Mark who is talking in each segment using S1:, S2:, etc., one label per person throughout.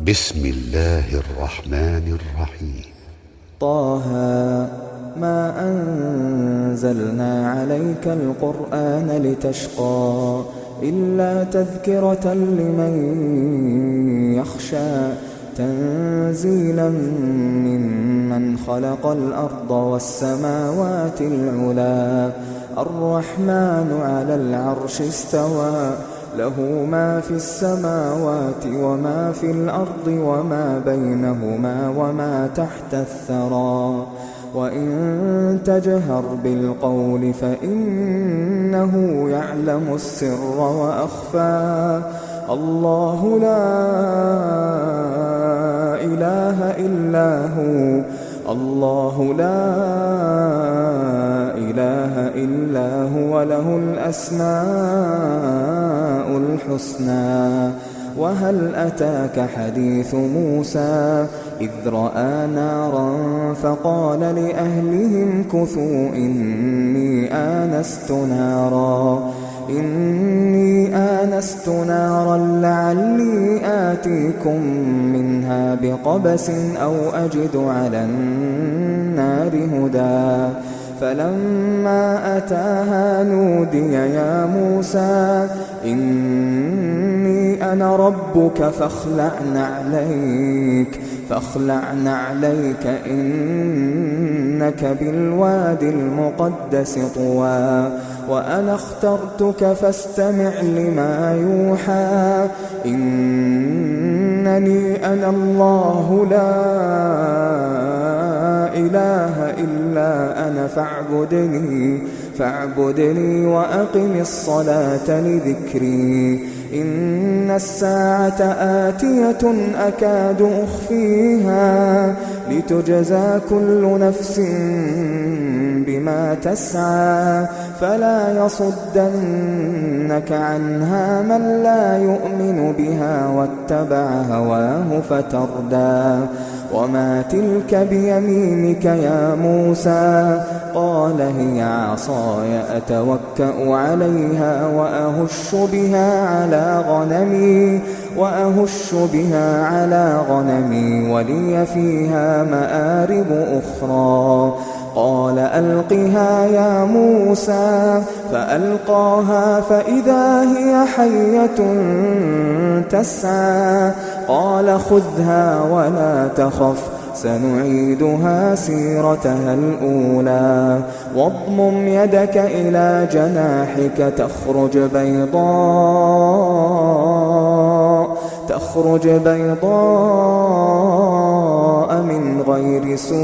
S1: بسم الله الرحمن الرحيم.
S2: طه ما أنزلنا عليك القرآن لتشقى إلا تذكرة لمن يخشى تنزيلا ممن خلق الأرض والسماوات العلا الرحمن على العرش استوى له ما في السماوات وما في الأرض وما بينهما وما تحت الثرى وإن تجهر بالقول فإنه يعلم السر وأخفى الله لا إله إلا هو الله لا إله إلا هو له الأسماء الحسنى وهل أتاك حديث موسى إذ رأى نارا فقال لأهلهم كثوا إني آنست نارا لعلي آتيكم منها بقبس أو أجد على النار هدى فلما أتاها نودي يا موسى إني أنا ربك فاخلع نعليك إنك بالواد المقدس طوى وأنا اخترتك فاستمع لما يوحى إنني أنا الله لا إله إلا أنا فاعبدني وأقم الصلاة لذكري إن الساعة آتية أكاد أخفيها لتجزى كل نفس بما تسعى فلا يصدنك عنها من لا يؤمن بها واتبع هواه فتردى وما تلك بيمينك يا موسى قال هي عصاي أتوكأ عليها وأهش بها على غنمي ولي فيها مآرب أخرى قال ألقها يا موسى فألقاها فإذا هي حية تسعى قال خذها ولا تخف سنعيدها سيرتها الأولى واضمم يدك إلى جناحك تخرج بيضاء من غير سوء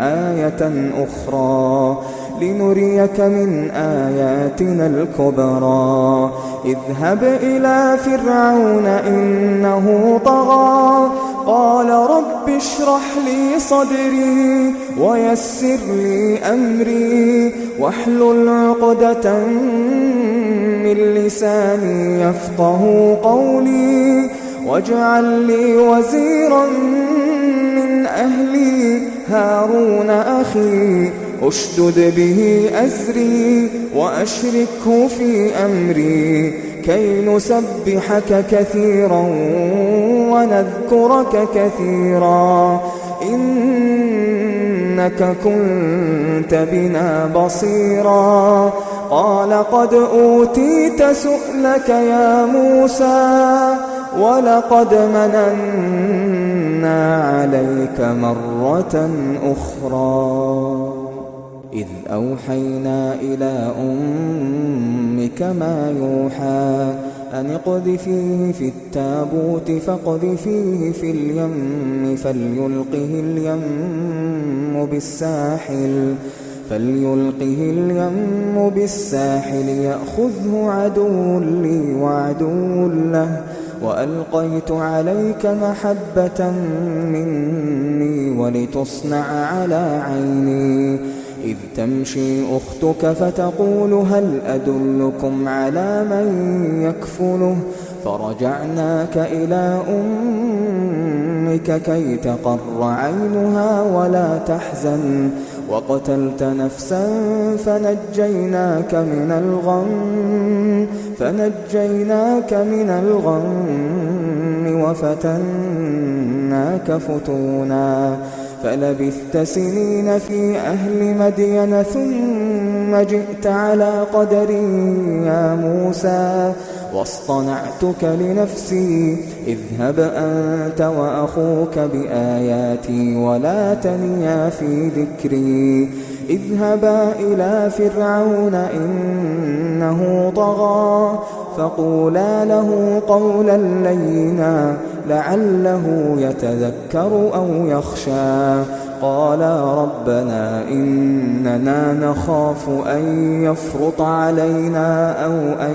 S2: آية أخرى لنريك من آياتنا الكبرى اذهب إلى فرعون إنه طغى قال رب اشرح لي صدري ويسر لي أمري واحلل عقدة من لساني يفقه قولي واجعل لي وزيرا من أهلي هارون أخي أشدد به أزري وأشركه في أمري كي نسبحك كثيرا ونذكرك كثيرا إنك كنت بنا بصيرا قال قد أوتيت سؤلك يا موسى ولقد مننا عليك مرة أخرى إذ أوحينا إلى أمك ما يوحى أن اقذفيه في التابوت فاقذفيه في اليم فليلقه اليم بالساحل يأخذه عدو لي وعدو له وألقيت عليك محبة مني ولتصنع على عيني إذ تمشي أختك فتقول هل أدلكم على من يكفله فرجعناك إلى أمك كي تقر عينها ولا تحزن وقتلت نفسا فنجيناك من الغم وفتناك فتونا فلبثت سنين في أهل مدين ثم جئت على قدري يا موسى واصطنعتك لنفسي اذهب أنت وأخوك بآياتي ولا تنيا في ذكري اذهبا إلى فرعون إنه طغى فقولا له قولا لينا لعله يتذكر أو يخشى قالا ربنا إننا نخاف أن يفرط علينا أو أن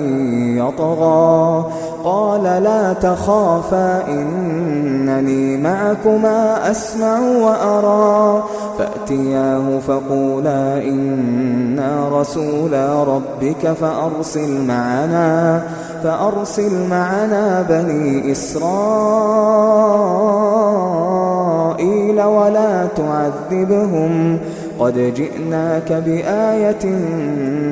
S2: يطغى قال لا تخافا إنني معكما أسمع وأرى فأتياه فقولا إنا رسولا ربك فأرسل معنا بني إسرائيل ولا تعذبهم قد جئناك بآية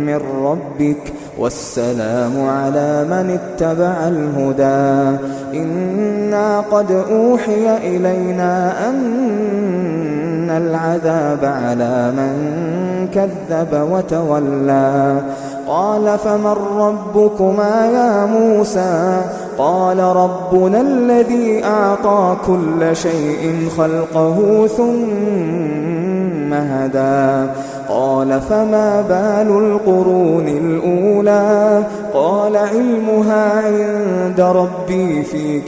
S2: من ربك والسلام على من اتبع الهدى إنا قد أوحي إلينا أن العذاب على من كذب وتولى قال فمن ربكما يا موسى قال ربنا الذي أعطى كل شيء خلقه ثم هدى قال فما بال القرون الأولى قال علمها عند ربي في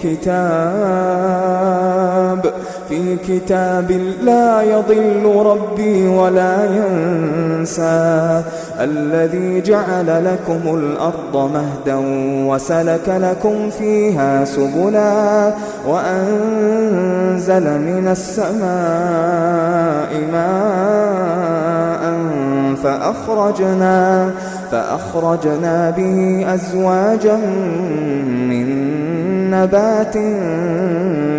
S2: كتاب لا يضل ربي ولا ينسى الذي جعل لكم الأرض مهدا وسلك لكم فيها سبلا وأنزل من السماء ماء فأخرجنا به أزواجا من نبات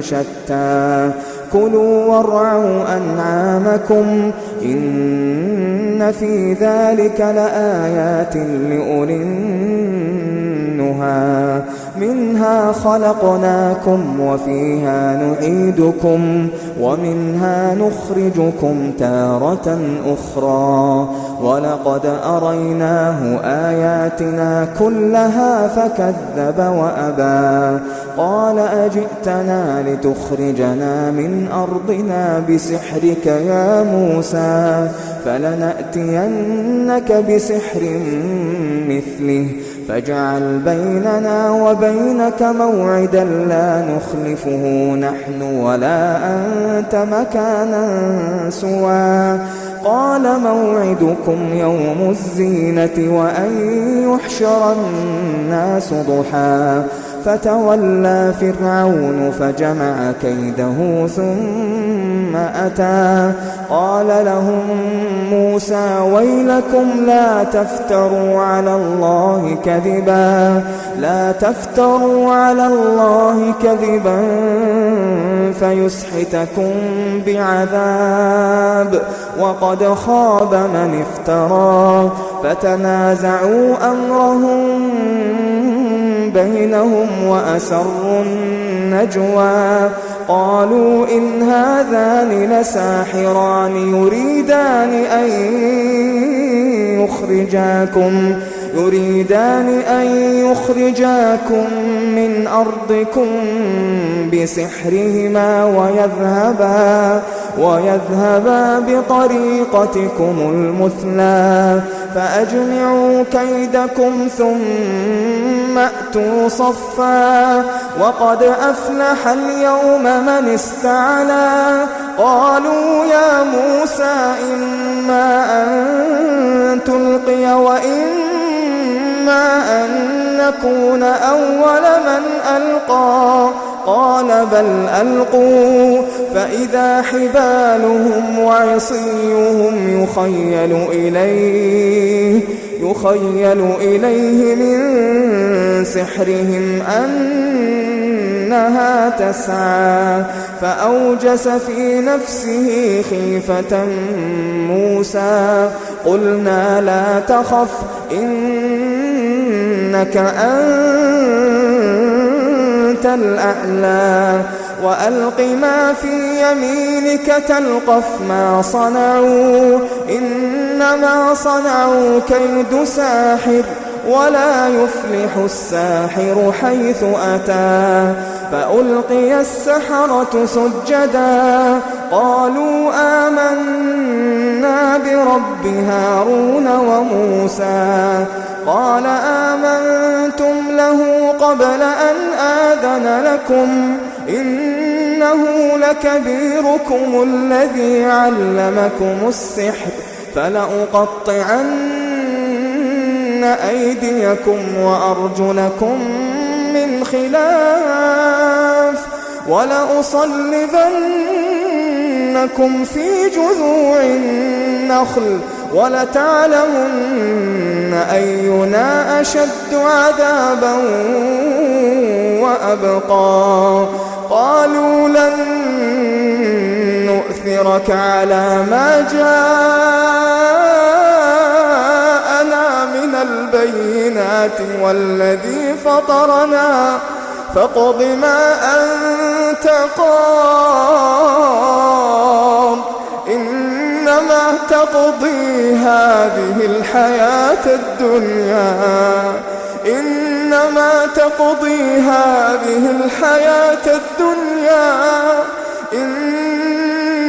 S2: شتى كلوا وارعوا أنعامكم إن في ذلك لآيات لأولي النهى منها خلقناكم وفيها نعيدكم ومنها نخرجكم تارة أخرى ولقد أريناه آياتنا كلها فكذب وأبى قال أجئتنا لتخرجنا من أرضنا بسحرك يا موسى فلنأتينك بسحر مثله فاجعل بيننا وبينك موعدا لا نخلفه نحن ولا أنت مكانا سوى قال موعدكم يوم الزينة وأن يحشر الناس ضحى فتولى فرعون فجمع كيده ثم أتى قال لهم موسى ويلكم لا تفتروا على الله كذبا فيسحتكم بعذاب وقد خاب من افترى فتنازعوا أمرهم بينهم وأسروا النجوى قالوا إن هذان لساحران يريدان أن يخرجاكم من أرضكم بسحرهما ويذهبا بطريقتكم المثلى فأجمعوا كيدكم ثم أتوا صفا وقد أفلح اليوم من استعلى قالوا يا موسى إما أن تلقي وإما أن نكون أول من ألقى قال بل ألقوا فإذا حبالهم وعصيهم يخيل إليه من سحرهم أنها تسعى فأوجس في نفسه خيفة موسى قلنا لا تخف إنك أنت أنت الأعلى وألق ما في يمينك تلقف ما صنعوا إنما صنعوا كيد ساحر ولا يفلح الساحر حيث أتى فألقي السحرة سجدا قالوا آمنا برب هارون وموسى قال آمنتم له قبل أن آذن لكم إنه لكبيركم الذي علمكم السحر فلأقطعن أيديكم وأرجلكم من خلاف ولأصلبنكم في جذوع النخل ولتعلمن أينا أشد عذابا وأبقى قالوا لن نؤثرك على ما جاءنا من البينات والذي فطرنا فاقض ما أنت قاض إنما تقضي هذه الحياة الدنيا إنما تقضي هذه الحياة الدنيا إنا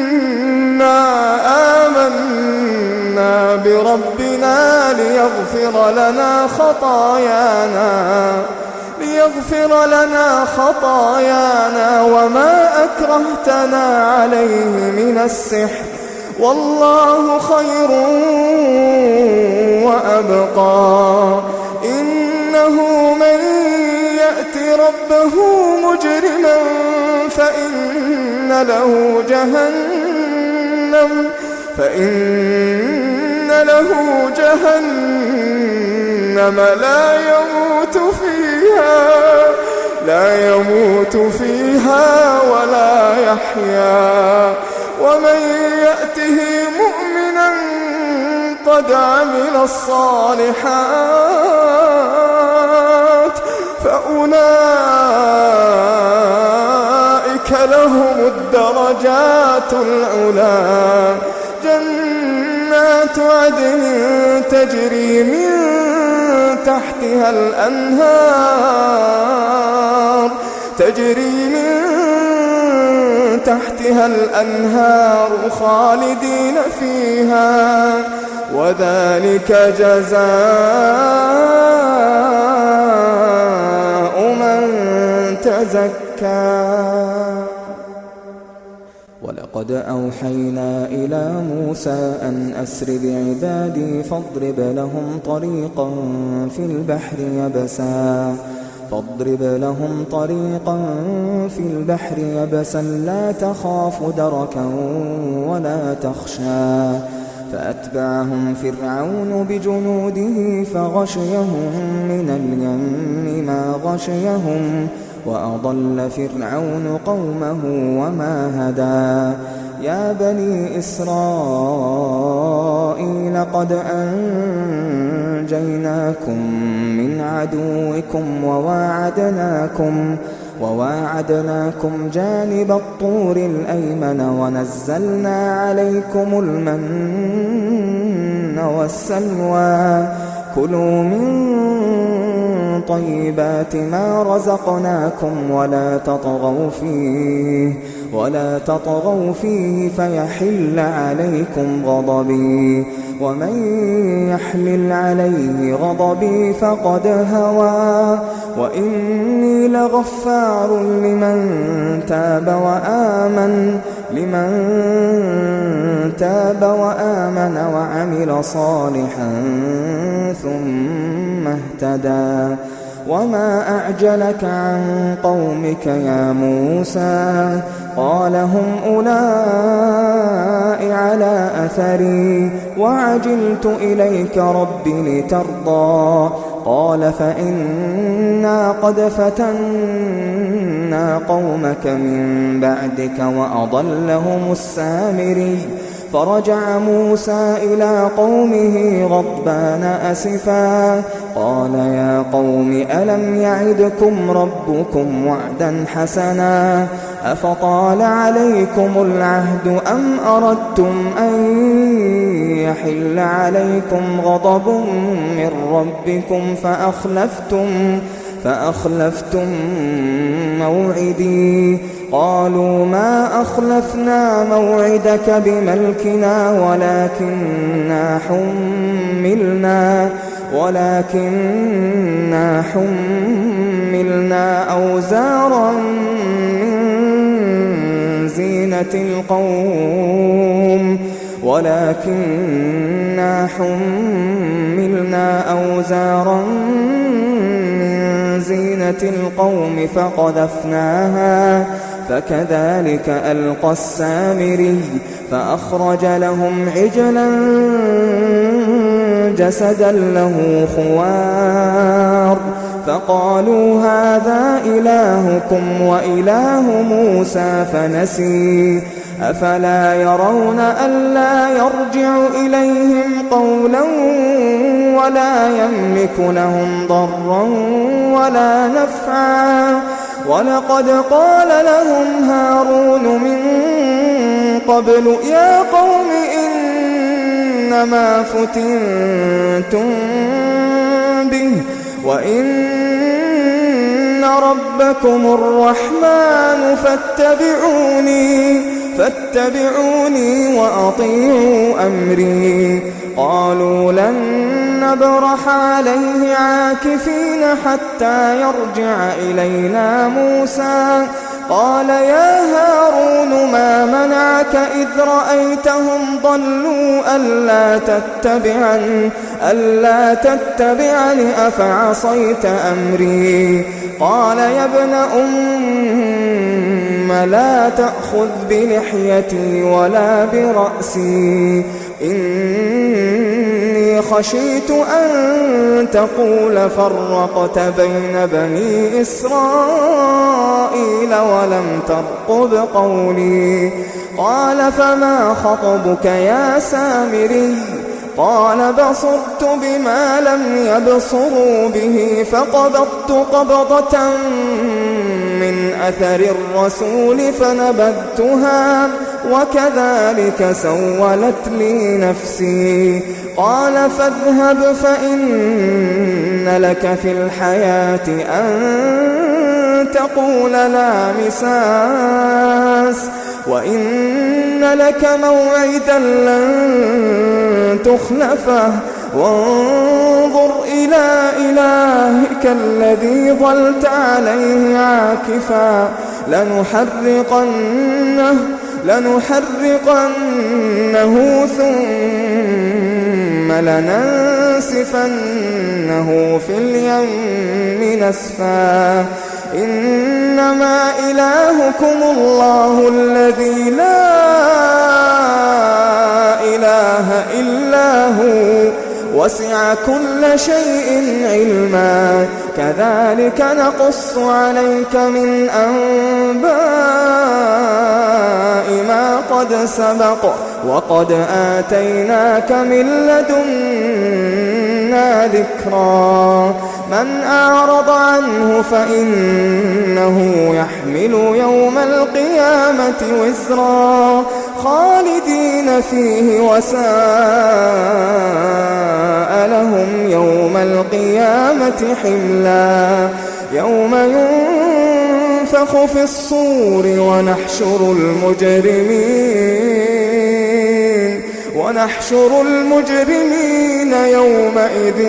S2: آمنا بربنا ليغفر لنا خطايانا وما أكرهتنا عليه من السحر والله خير وأبقى إنه من يأت ربه مجرما فإن له جهنم لا يموت فيها ولا يحيا ومن يأته مؤمنا قد عمل الصالحات فأولئك لهم الدرجات العلى جنات عدن تجري من تحتها الأنهار خالدين فيها وذلك جزاء من تزكى ولقد أوحينا إلى موسى أن أسر بعبادي فاضرب لهم طريقا في البحر يبسا لا تخاف دركا ولا تخشى فأتبعهم فرعون بجنوده فغشيهم من اليم ما غشيهم وأضل فرعون قومه وما هدى يا بني إسرائيل قد أنجيناكم من عدوكم وواعدناكم جانب الطور الأيمن ونزلنا عليكم المن والسلوى كلوا من طيبات ما رزقناكم ولا تطغوا فيه فيحل عليكم غضبي ومن يحلل عليه غضبي فقد هوى وإني لغفار لمن تاب وآمن وعمل صالحا ثم اهتدى وما أعجلك عن قومك يا موسى قال هم أولئك على أثري وعجلت إليك رب لترضى قال فإنا قد فتنا قومك من بعدك وأضلهم السامري فرجع موسى إلى قومه غضبان أسفا قال يا قوم ألم يعدكم ربكم وعدا حسنا أفطال عليكم العهد أم أردتم أن يحل عليكم غضب من ربكم فأخلفتم موعدي قالوا ما أخلفنا موعدك بملكنا ولكننا حملنا أوزارا من زينة القوم فقذفناها فكذلك ألقى السامري فأخرج لهم عجلا جسدا له خوار فقالوا هذا إلهكم وإله موسى فنسي أفلا يرون ألا يرجع إليهم قولا ولا يملك لهم ضرا ولا نفعا ولقد قال لهم هارون من قبل يا قوم إنما فتنتم به وإن ربكم الرحمن فاتبعوني وأطيعوا أمري قالوا لن نبرح عليه عاكفين حتى يرجع إلينا موسى قال يا هارون ما منعك إذ رأيتهم ضلوا ألا تتبعني أفعصيت أمري قال يا ابن لا تأخذ بلحيتي ولا برأسي إني خشيت أن تقول فرقت بين بني إسرائيل ولم ترقب قولي قال فما خطبك يا سامري قال بصرت بما لم يبصروا به فقبضت قبضة من أثر الرسول فنبذتها وكذلك سولت لي نفسي قال فاذهب فإن لك في الحياة أن تقول لا مساس وإن لك موعدا لن تخلفه وانظر إلى إلهك الذي ظلت عليه عاكفا لنحرقنه ثم لننسفنه في اليم نسفا إنما إلهكم الله الذي لا إله إلا هو وسع كل شيء علما كذلك نقص عليك من أنباء ما قد سبق وقد آتيناك من لدنا ذكرا من أعرض عنه فإنه يحمل يوم القيامة وزرا خالدين فيه وساء لهم يوم القيامة حملا يوم ينفخ في الصور ونحشر المجرمين يومئذ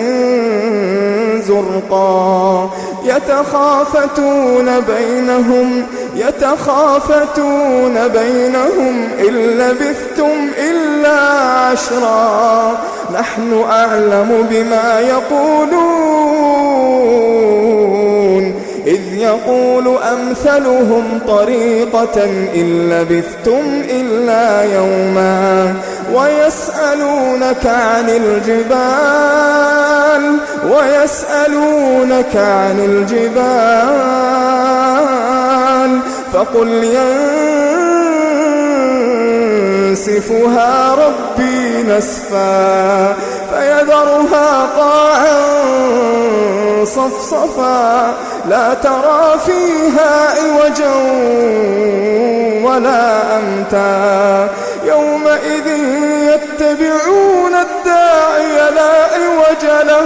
S2: زرقا يتخافتون بينهم إن لبثتم إلا عشرا نحن أعلم بما يقولون إذ يقول أمثلهم طريقة إن لبثتم إلا يوما ويسألونك عن الجبال فقل ينسفها ربي نسفا فيذرها قاعا صفصفا لا ترى فيها عوجا ولا أمتا يومئذ يتبعون الداعي لا عوج له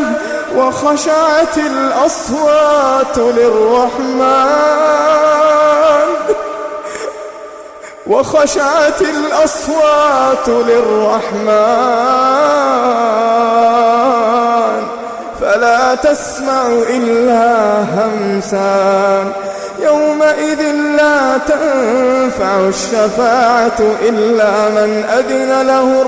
S2: وخشعت الأصوات للرحمن فلا تسمع إلا همسا يومئذ لا تنفع الشفاعة إلا من أذن له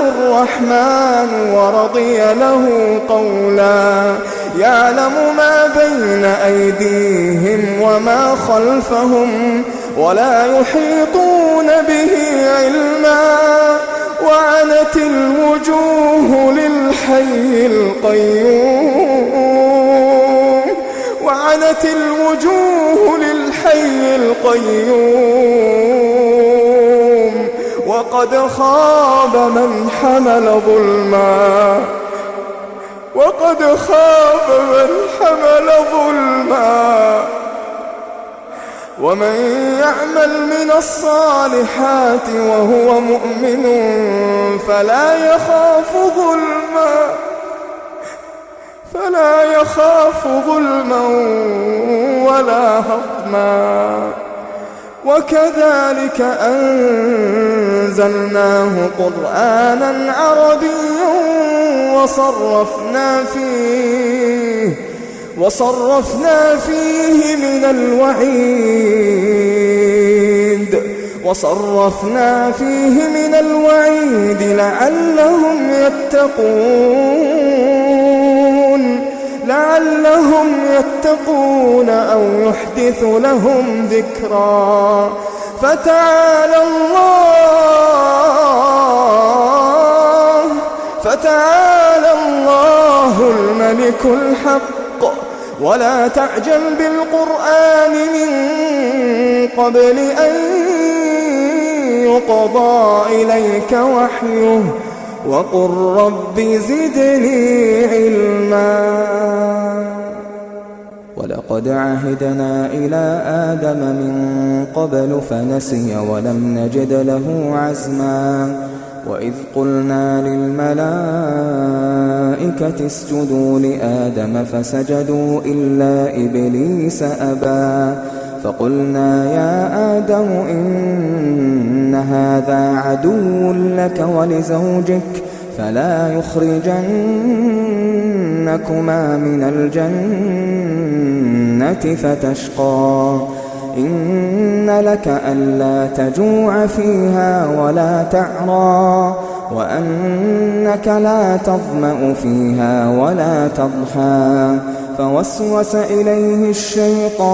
S2: الرحمن ورضي له قولا يعلم ما بين أيديهم وما خلفهم ولا يحيطون به علما وعنت الوجوه للحي القيوم وقد خاب من حمل ظلما ومن يعمل من الصالحات وهو مؤمن فلا يخاف ظلما ولا هضما وكذلك أنزلناه قرآنا عربيا وصرفنا فيه من الوعيد لعلهم يتقون أو يحدث لهم ذكرا فتعالى الله الملك الحق ولا تعجل بالقرآن من قبل أن يقضى إليك وحيه وقل رب زدني علما ولقد عهدنا إلى آدم من قبل فنسي ولم نجد له عزما وإذ قلنا للملائكة اسجدوا لآدم فسجدوا إلا إبليس أبى فقلنا يا آدم إن هذا عدو لك ولزوجك فلا يخرجنكما من الجنة فتشقى إن لك ألا تجوع فيها ولا تعرى وأنك لا تظمأ فيها ولا تضحى فوسوس إليه الشيطان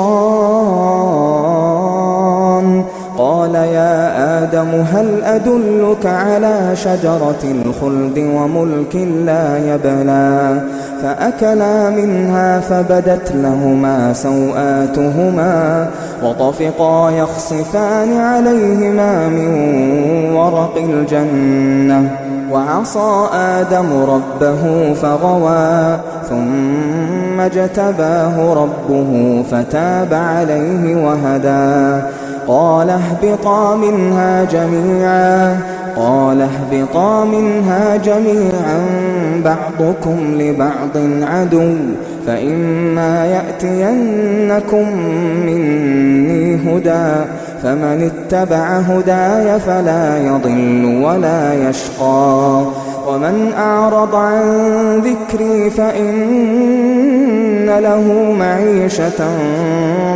S2: قال يا آدم هل أدلك على شجرة الخلد وملك لا يبلى فأكلا منها فبدت لهما سوآتهما وطفقا يخصفان عليهما من ورق الجنة وعصى آدم ربه فغوى ثم اجتباه ربه فتاب عليه وهدى قال اهبطا منها جميعا بعضكم لبعض عدو فإما يأتينكم مني هدى فمن اتبع هداي فلا يضل ولا يشقى ومن أعرض عن ذكري فإن له معيشة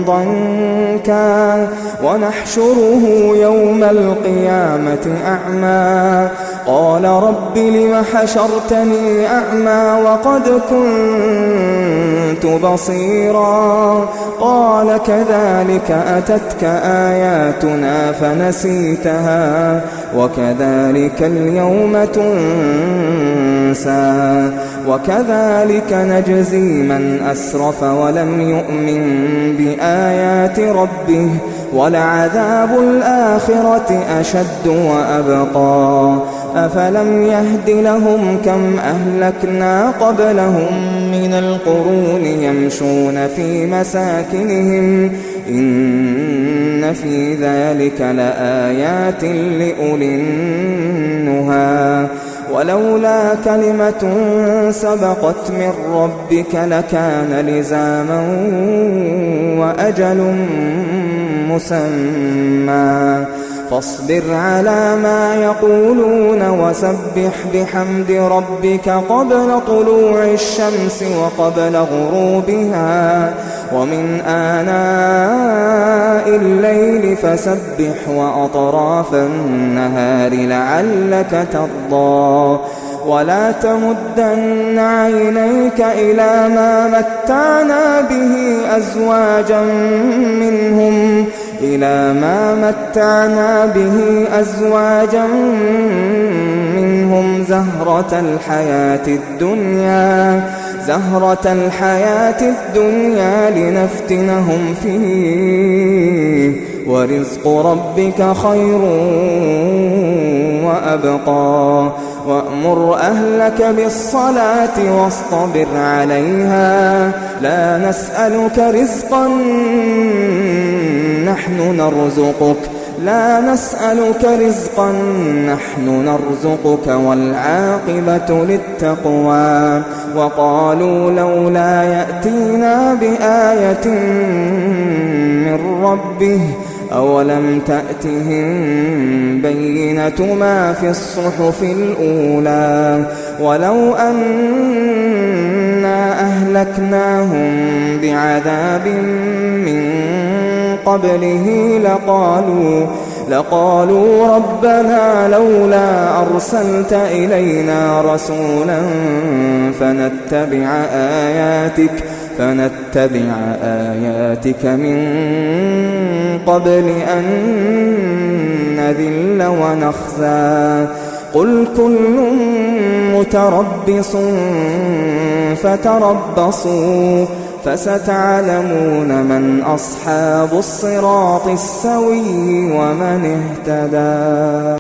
S2: ضنكا ونحشره يوم القيامة أعمى قال رب لم حشرتني أعمى وقد كنت بصيرا قال كذلك أتتك آياتنا فنسيتها وكذلك اليوم تنسى وكذلك نجزي من أسرف ولم يؤمن بآيات ربه ولعذاب الآخرة أشد وأبقى أفلم يهد لهم كم أهلكنا قبلهم من القرون يمشون في مساكنهم إن في ذلك لآيات لأولي النهى ولولا كلمة سبقت من ربك لكان لزاما وأجل مسمى فاصبر على ما يقولون وسبح بحمد ربك قبل طلوع الشمس وقبل غروبها ومن آناء الليل فسبح وأطراف النهار لعلك ترضى ولا تمدن عينيك إلى ما متعنا به أزواجا منهم زهرة الحياة الدنيا لنفتنهم فيه ورزق ربك خير وأبقى وأمر أهلك بالصلاة واصطبر عليها لا نسألك رزقا نحن نرزقك والعاقبة للتقوى وقالوا لولا يأتينا بآية من ربه أولم تأتهم بينة ما في الصحف الأولى ولو أنا أهلكناهم بعذاب من قبله لقالوا ربنا لولا أرسلت إلينا رسولا فنتبع آياتك من قبل أن نذل ونخزى قل كل متربص فتربصوا فستعلمون من أصحاب الصراط السوي ومن اهتدى.